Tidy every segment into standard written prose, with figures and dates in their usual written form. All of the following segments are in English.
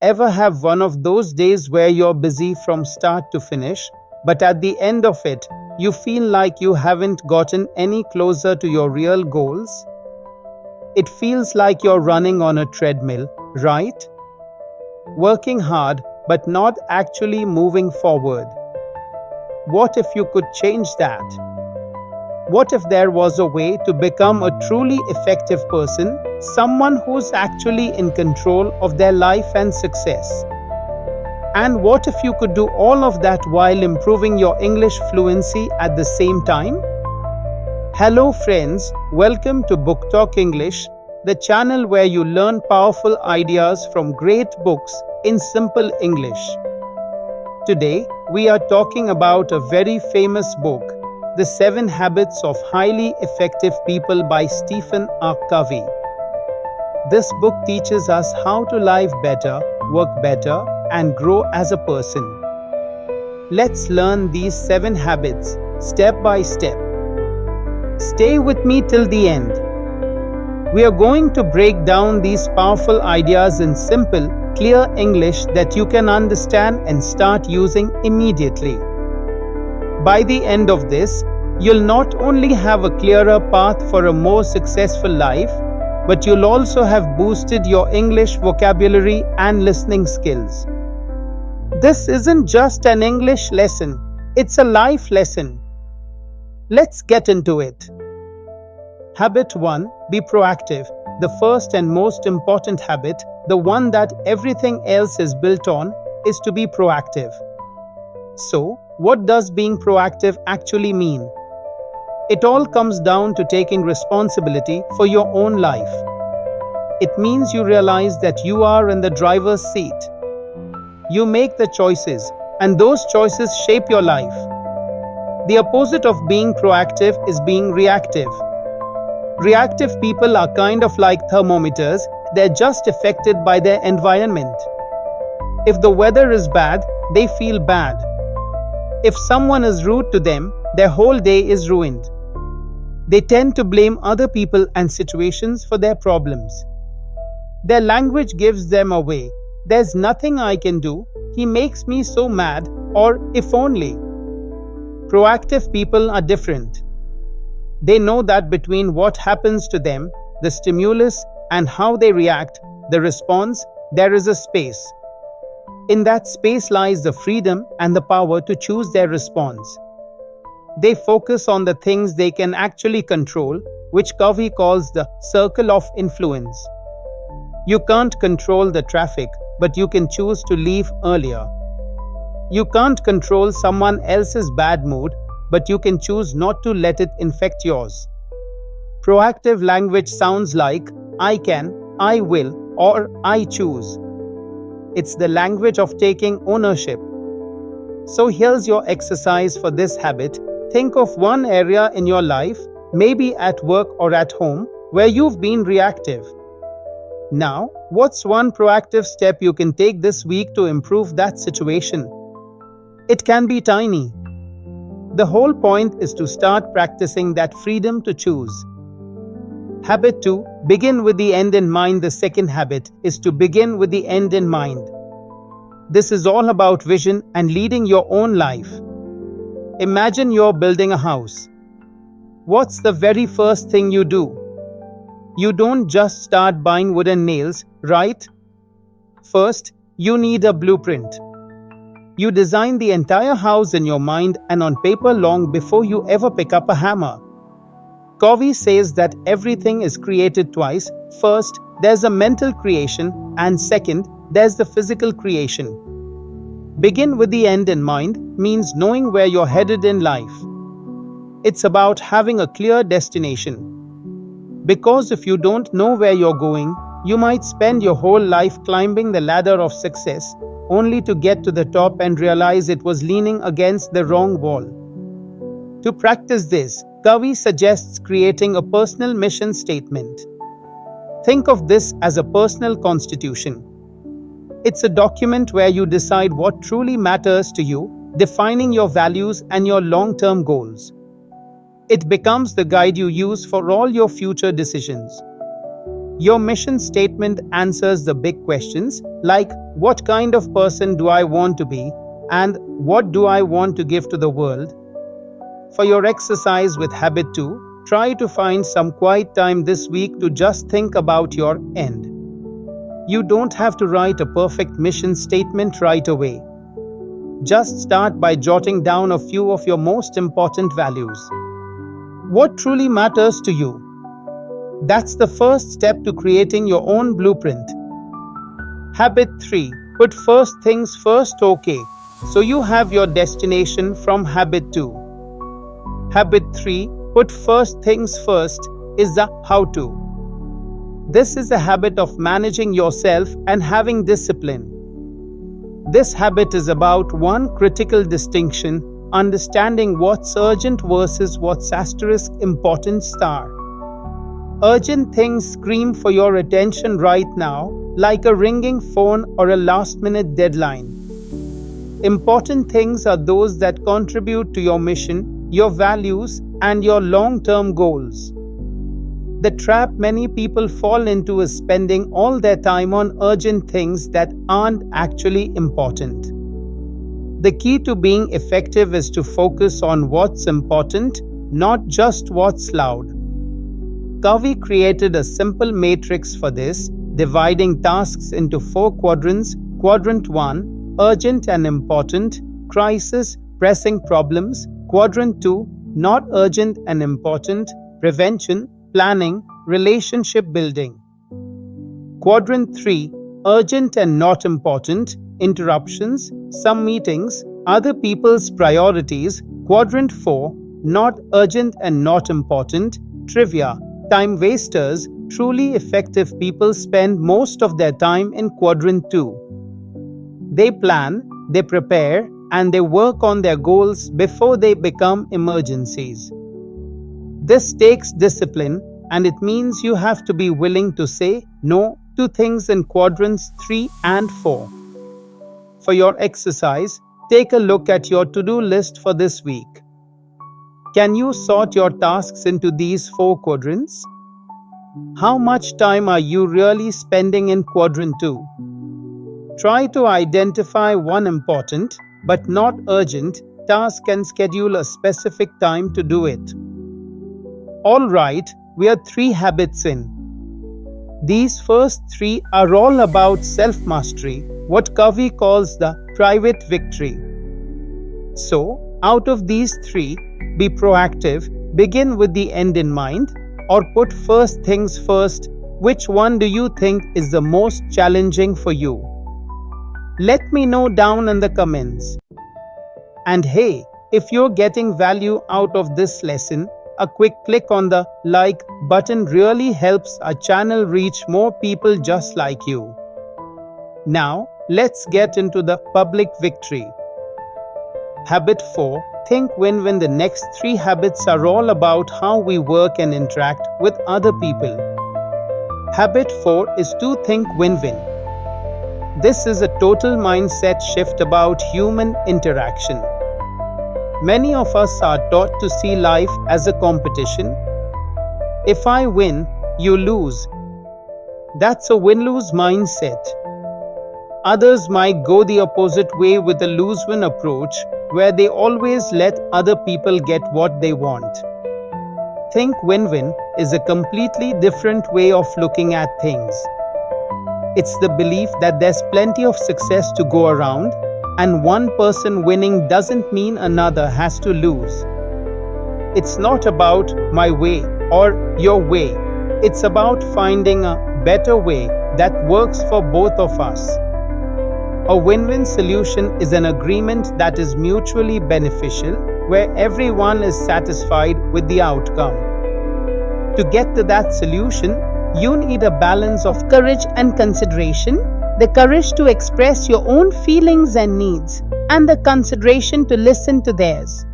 Ever have one of those days where you're busy from start to finish, but at the end of it, you feel like you haven't gotten any closer to your real goals? It feels like you're running on a treadmill, right? Working hard, but not actually moving forward. What if you could change that? What if there was a way to become a truly effective person, someone who's actually in control of their life and success? And what if you could do all of that while improving your English fluency at the same time? Hello friends, welcome to BookTalk English, the channel where you learn powerful ideas from great books in simple English. Today, we are talking about a very famous book, The 7 Habits of Highly Effective People by Stephen Covey. This book teaches us how to live better, work better, and grow as a person. Let's learn these 7 habits step by step. Stay with me till the end. We are going to break down these powerful ideas in simple, clear English that you can understand and start using immediately. By the end of this, you'll not only have a clearer path for a more successful life, but you'll also have boosted your English vocabulary and listening skills. This isn't just an English lesson, it's a life lesson. Let's get into it. Habit 1. Be proactive. The first and most important habit, the one that everything else is built on, is to be proactive. So, what does being proactive actually mean? It all comes down to taking responsibility for your own life. It means you realize that you are in the driver's seat. You make the choices, and those choices shape your life. The opposite of being proactive is being reactive. Reactive people are kind of like thermometers, they're just affected by their environment. If the weather is bad, they feel bad. If someone is rude to them, their whole day is ruined. They tend to blame other people and situations for their problems. Their language gives them away. There's nothing I can do, he makes me so mad, or if only. Proactive people are different. They know that between what happens to them, the stimulus, and how they react, the response, there is a space. In that space lies the freedom and the power to choose their response. They focus on the things they can actually control, which Covey calls the circle of influence. You can't control the traffic, but you can choose to leave earlier. You can't control someone else's bad mood, but you can choose not to let it infect yours. Proactive language sounds like I can, I will, or I choose. It's the language of taking ownership. So here's your exercise for this habit. Think of one area in your life, maybe at work or at home, where you've been reactive. Now, what's one proactive step you can take this week to improve that situation? It can be tiny. The whole point is to start practicing that freedom to choose. Habit 2. Begin with the end in mind. The second habit is to begin with the end in mind. This is all about vision and leading your own life. Imagine you're building a house. What's the very first thing you do? You don't just start buying wooden nails, right? First, you need a blueprint. You design the entire house in your mind and on paper long before you ever pick up a hammer. Covey says that everything is created twice. First, there's a mental creation, and second, there's the physical creation. Begin with the end in mind means knowing where you're headed in life. It's about having a clear destination. Because if you don't know where you're going, you might spend your whole life climbing the ladder of success, only to get to the top and realize it was leaning against the wrong wall. To practice this, Covey suggests creating a personal mission statement. Think of this as a personal constitution. It's a document where you decide what truly matters to you, defining your values and your long-term goals. It becomes the guide you use for all your future decisions. Your mission statement answers the big questions like what kind of person do I want to be and what do I want to give to the world. For your exercise with habit 2, try to find some quiet time this week to just think about your end. You don't have to write a perfect mission statement right away. Just start by jotting down a few of your most important values. What truly matters to you? That's the first step to creating your own blueprint. Habit 3. Put first things first. Okay, so you have your destination from habit 2. Habit 3. Put first things first is the how to. This is a habit of managing yourself and having discipline. This habit is about one critical distinction, understanding what's urgent versus what's asterisk important star. Urgent things scream for your attention right now, like a ringing phone or a last-minute deadline. Important things are those that contribute to your mission, your values, and your long-term goals. The trap many people fall into is spending all their time on urgent things that aren't actually important. The key to being effective is to focus on what's important, not just what's loud. Covey created a simple matrix for this, dividing tasks into 4 quadrants. Quadrant 1, urgent and important, crisis, pressing problems. Quadrant 2, not urgent and important, prevention, planning, relationship building. Quadrant 3, urgent and not important, interruptions, some meetings, other people's priorities. Quadrant 4, not urgent and not important, trivia, time wasters. Truly effective people spend most of their time in Quadrant 2. They plan, they prepare, and they work on their goals before they become emergencies. This takes discipline, and it means you have to be willing to say no to things in quadrants 3 and 4. For your exercise, take a look at your to-do list for this week. Can you sort your tasks into these 4 quadrants? How much time are you really spending in Quadrant 2? Try to identify one important, but not urgent, task and schedule a specific time to do it. Alright, we are 3 habits in. These first 3 are all about self-mastery, what Covey calls the private victory. So, out of these 3, be proactive, begin with the end in mind, or put first things first. Which one do you think is the most challenging for you? Let me know down in the comments. And hey, if you're getting value out of this lesson, a quick click on the like button really helps our channel reach more people just like you. Now, let's get into the public victory. Habit 4. Think win-win. The next 3 habits are all about how we work and interact with other people. Habit 4 is to think win-win. This is a total mindset shift about human interaction. Many of us are taught to see life as a competition. If I win, you lose. That's a win-lose mindset. Others might go the opposite way with a lose-win approach, where they always let other people get what they want. Think win-win is a completely different way of looking at things. It's the belief that there's plenty of success to go around, and one person winning doesn't mean another has to lose. It's not about my way or your way. It's about finding a better way that works for both of us. A win-win solution is an agreement that is mutually beneficial, where everyone is satisfied with the outcome. To get to that solution, you need a balance of courage and consideration, the courage to express your own feelings and needs, and the consideration to listen to theirs.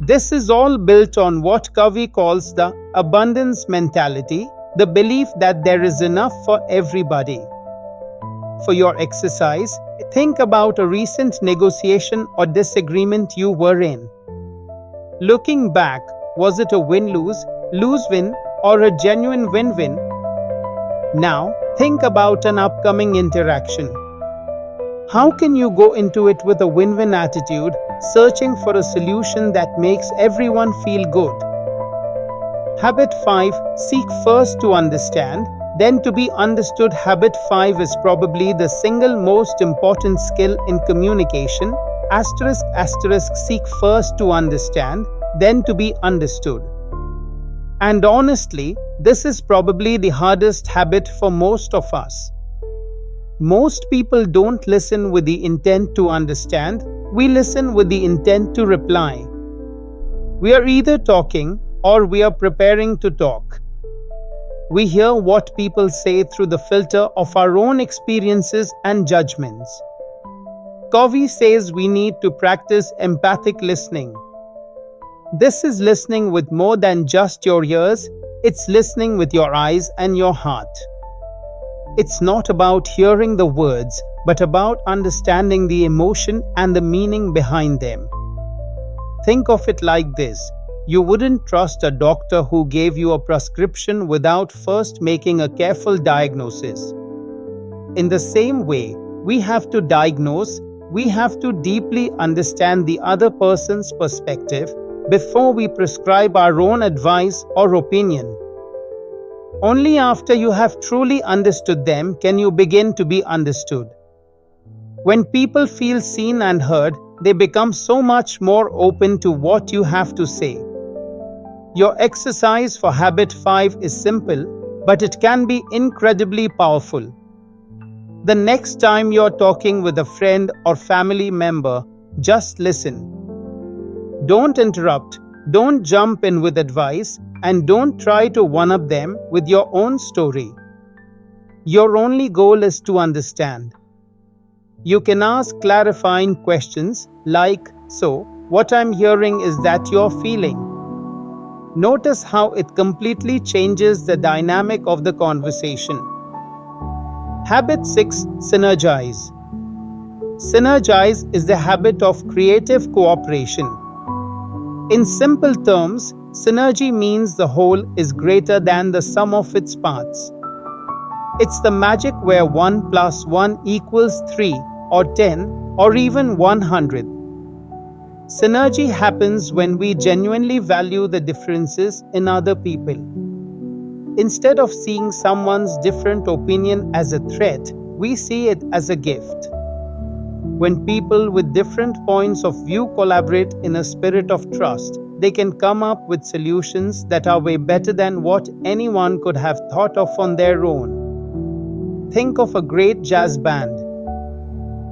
This is all built on what Covey calls the abundance mentality, the belief that there is enough for everybody. For your exercise, think about a recent negotiation or disagreement you were in. Looking back, was it a win-lose, lose-win, or a genuine win-win? Now, think about an upcoming interaction. How can you go into it with a win-win attitude, searching for a solution that makes everyone feel good? Habit 5. Seek first to understand, then to be understood. Habit 5 is probably the single most important skill in communication. Seek first to understand, then to be understood. And honestly, this is probably the hardest habit for most of us. Most people don't listen with the intent to understand, we listen with the intent to reply. We are either talking or we are preparing to talk. We hear what people say through the filter of our own experiences and judgments. Covey says we need to practice empathic listening. This is listening with more than just your ears, it's listening with your eyes and your heart. It's not about hearing the words, but about understanding the emotion and the meaning behind them. Think of it like this. You wouldn't trust a doctor who gave you a prescription without first making a careful diagnosis. In the same way, we have to diagnose, we have to deeply understand the other person's perspective before we prescribe our own advice or opinion. Only after you have truly understood them can you begin to be understood. When people feel seen and heard, they become so much more open to what you have to say. Your exercise for habit 5 is simple, but it can be incredibly powerful. The next time you're talking with a friend or family member, just listen. Don't interrupt, don't jump in with advice, and don't try to one-up them with your own story. Your only goal is to understand. You can ask clarifying questions like, "So, what I'm hearing is that you're feeling." Notice how it completely changes the dynamic of the conversation. Habit 6. Synergize. Synergize is the habit of creative cooperation. In simple terms, synergy means the whole is greater than the sum of its parts. It's the magic where 1 plus 1 equals 3 or 10 or even 100. Synergy happens when we genuinely value the differences in other people. Instead of seeing someone's different opinion as a threat, we see it as a gift. When people with different points of view collaborate in a spirit of trust, they can come up with solutions that are way better than what anyone could have thought of on their own. Think of a great jazz band.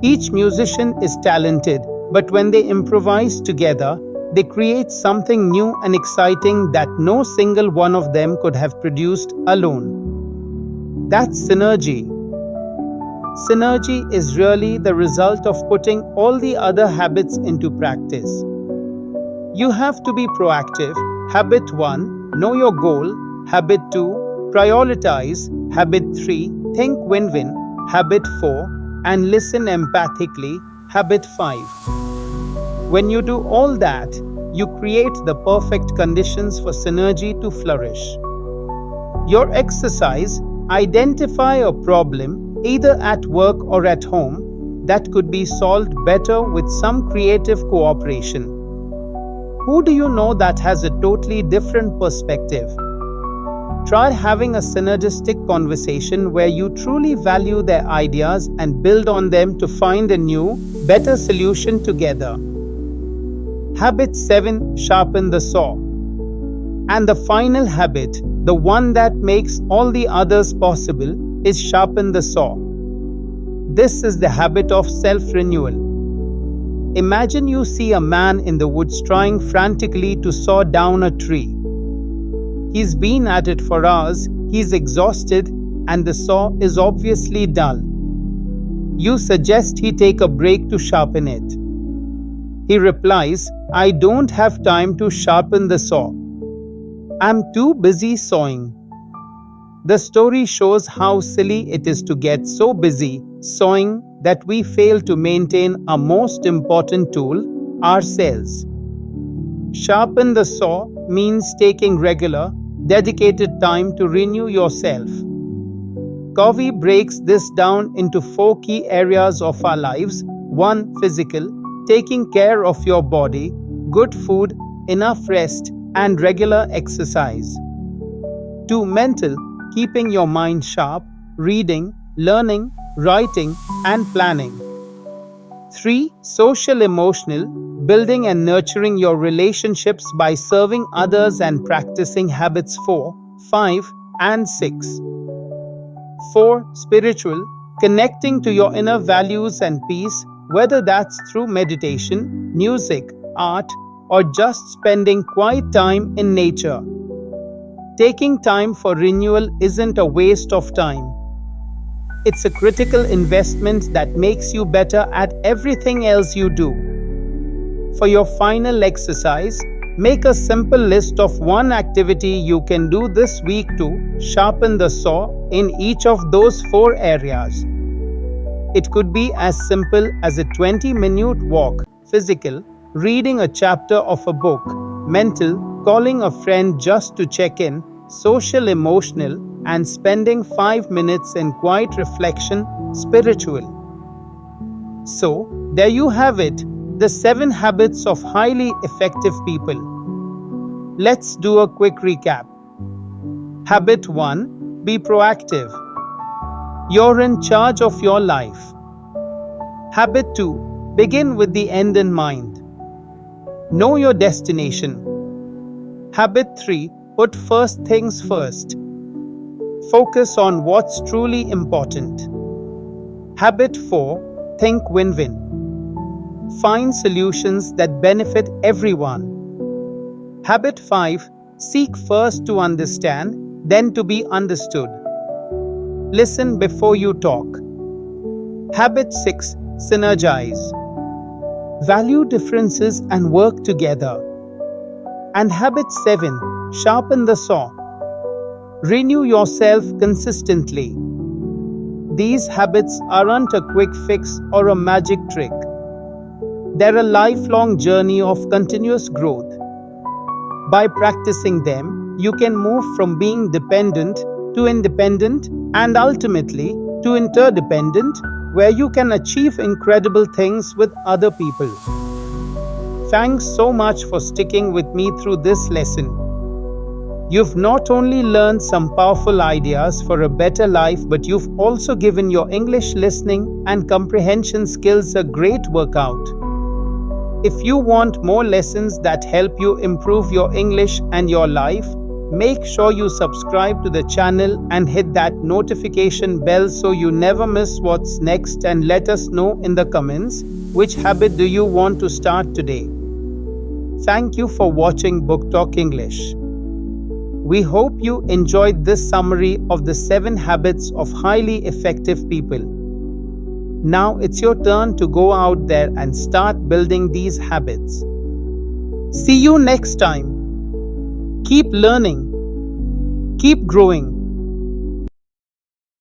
Each musician is talented, but when they improvise together, they create something new and exciting that no single one of them could have produced alone. That's synergy. Synergy is really the result of putting all the other habits into practice. You have to be proactive. Habit 1. Know your goal. Habit 2. Prioritize. Habit 3. Think win-win. Habit 4. And listen empathically. Habit 5. When you do all that, you create the perfect conditions for synergy to flourish. Your exercise: identify a problem, either at work or at home, that could be solved better with some creative cooperation. Who do you know that has a totally different perspective? Try having a synergistic conversation where you truly value their ideas and build on them to find a new, better solution together. Habit 7. Sharpen the saw. And the final habit, the one that makes all the others possible, is sharpen the saw. This is the habit of self-renewal. Imagine you see a man in the woods trying frantically to saw down a tree. He's been at it for hours, he's exhausted, and the saw is obviously dull. You suggest he take a break to sharpen it. He replies, "I don't have time to sharpen the saw. I'm too busy sawing." The story shows how silly it is to get so busy sawing that we fail to maintain our most important tool, ourselves. Sharpen the saw means taking regular, dedicated time to renew yourself. Covey breaks this down into 4 key areas of our lives. 1. Physical, taking care of your body, good food, enough rest, and regular exercise. 2. Mental, keeping your mind sharp, reading, learning, writing, and planning. 3. Social emotional, building and nurturing your relationships by serving others and practicing habits. 4, 5, and 6. 4. Spiritual, connecting to your inner values and peace, whether that's through meditation, music, art, or just spending quiet time in nature. Taking time for renewal isn't a waste of time. It's a critical investment that makes you better at everything else you do. For your final exercise, make a simple list of 1 activity you can do this week to sharpen the saw in each of those 4 areas. It could be as simple as a 20-minute walk, physical, reading a chapter of a book, mental, calling a friend just to check in, social emotional, and spending 5 minutes in quiet reflection, spiritual. So, there you have it, the 7 habits of highly effective people. Let's do a quick recap. Habit 1. Be proactive. You're in charge of your life. Habit 2. Begin with the end in mind. Know your destination. Habit 3. Put first things first. Focus on what's truly important. Habit 4. Think win-win. Find solutions that benefit everyone. Habit 5. Seek first to understand, then to be understood. Listen before you talk. Habit 6. Synergize. Value differences and work together. And habit 7. Sharpen the saw. Renew yourself consistently. These habits aren't a quick fix or a magic trick. They're a lifelong journey of continuous growth. By practicing them, you can move from being dependent to independent and ultimately to interdependent, where you can achieve incredible things with other people. Thanks so much for sticking with me through this lesson. You've not only learned some powerful ideas for a better life, but you've also given your English listening and comprehension skills a great workout. If you want more lessons that help you improve your English and your life, make sure you subscribe to the channel and hit that notification bell so you never miss what's next, and let us know in the comments which habit do you want to start today. Thank you for watching Book Talk English. We hope you enjoyed this summary of the 7 habits of highly effective people. Now it's your turn to go out there and start building these habits. See you next time. Keep learning, keep growing,